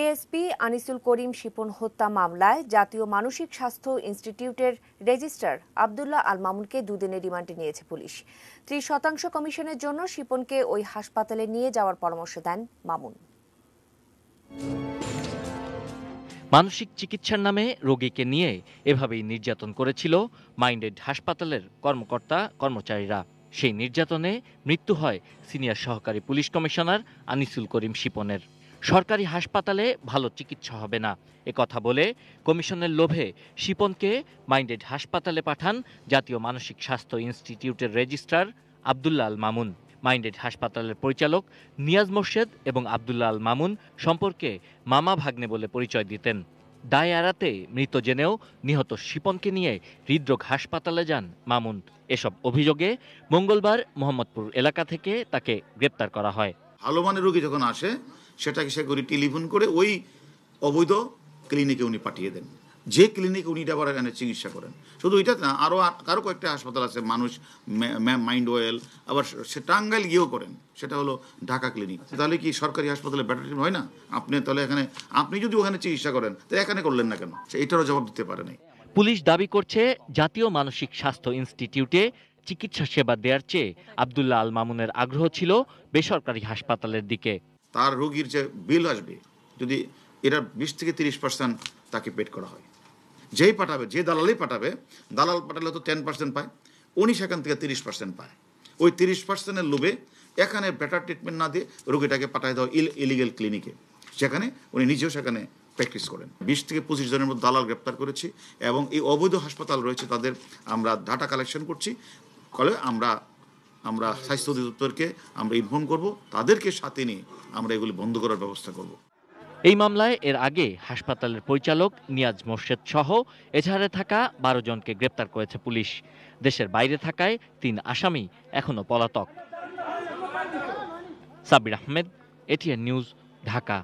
ASP Anisul করিম শিপন হত্যা মামলায় জাতীয় মানসিক স্বাস্থ্য ইনস্টিটিউটের রেজিস্ট্রার আব্দুল্লাহ আল মামুনকে দুদিনের রিমান্ডে নিয়েছে পুলিশ। 30% কমিশনের জন্য শিপনকে ওই হাসপাতালে নিয়ে যাওয়ার পরামর্শ দেন মামুন। মানসিক চিকিৎসার নামে রোগীকে নিয়ে এভাবেই নির্যাতন করেছিল মাইন্ডেড হাসপাতালের কর্মকর্তা কর্মচারীরা। সেই নির্যাতনে মৃত্যু হয় সিনিয়র সহকারী পুলিশ কমিশনার আনিসুল করিম শিপনের। সরকারি হাসপাতালে ভালো চিকিৎসা হবে না একথা বলে কমিশনের লোভে শিপনকে মাইন্ডেড হাসপাতালে পাঠান জাতীয় মানসিক স্বাস্থ্য ইনস্টিটিউটের রেজিস্ট্রার আব্দুল্লাহ আল মামুন। মাইন্ডেড হাসপাতালের পরিচালক নিয়াজ মোর্শেদ এবং আব্দুল্লাহ আল মামুন সম্পর্কে মামা ভাগ্নে বলে পরিচয় দিতেন। দায় এড়াতে মৃত জেনেও নিহত শিপনকে নিয়ে হৃদরোগ হাসপাতালে যান মামুন। এসব অভিযোগে মঙ্গলবার মোহাম্মদপুর এলাকা থেকে তাকে গ্রেপ্তার করা হয়। ভালো মানের রোগী যখন আসে সেটাকে সে করে টেলিফোন করে ওই অবৈধ ক্লিনিকে উনি পাঠিয়ে দেন, যে ক্লিনিকে উনি আবার এখানে চিকিৎসা করেন। শুধু এটা না, আরও কয়েকটা হাসপাতাল আছে মানুষ মাইন্ড ওয়েল, আবার সে টাঙ্গাইল গিয়েও করেন, সেটা হলো ঢাকা ক্লিনিক। তাহলে কি সরকারি হাসপাতালে বেটার হয় না? আপনি তাহলে এখানে আপনি যদি ওখানে চিকিৎসা করেন তাহলে এখানে করলেন না কেন? সে এটারও জবাব দিতে পারে নাই। পুলিশ দাবি করছে জাতীয় মানসিক স্বাস্থ্য ইনস্টিটিউটে চিকিৎসা সেবা দেওয়ার চেয়ে আব্দুল্লাহ আল মামুনের আগ্রহ ছিল বেসরকারি হাসপাতালের দিকে। তার রোগীর যে বিল আসবে, যদি এটা 20 থেকে 30% তাকে পেড করা হয়, যেই পাঠাবে, যে দালালই পাঠাবে, দালাল পাঠালে তো 10% পায়, উনি সেখান থেকে 30% পায়। ওই 30%-এর লোভে এখানে বেটার ট্রিটমেন্ট না দিয়ে রোগীটাকে পাঠায় দেওয়া ইলিগেল ক্লিনিকে, সেখানে উনি নিজেও সেখানে প্র্যাকটিস করেন। 20 থেকে 25 জনের মধ্যে দালাল গ্রেপ্তার করেছি এবং এই অবৈধ হাসপাতাল রয়েছে তাদের আমরা ডাটা কালেকশন করছি। ফলে আমরা স্বাস্থ্য অধিদপ্তরকে আমরা ইনফর্ম করব, তাদেরকে সাথে নিয়ে আমরা এগুলি বন্ধ করার ব্যবস্থা করব। এই মামলায় এর আগে হাসপাতালের পরিচালক নিয়াজ মোর্শেদ সহ এজাহারে থাকা 12 জনকে গ্রেপ্তার করেছে পুলিশ। দেশের বাইরে থাকায় 3 আসামি এখনো পলাতক। Sabbir Ahmed, ATN news, Dhaka.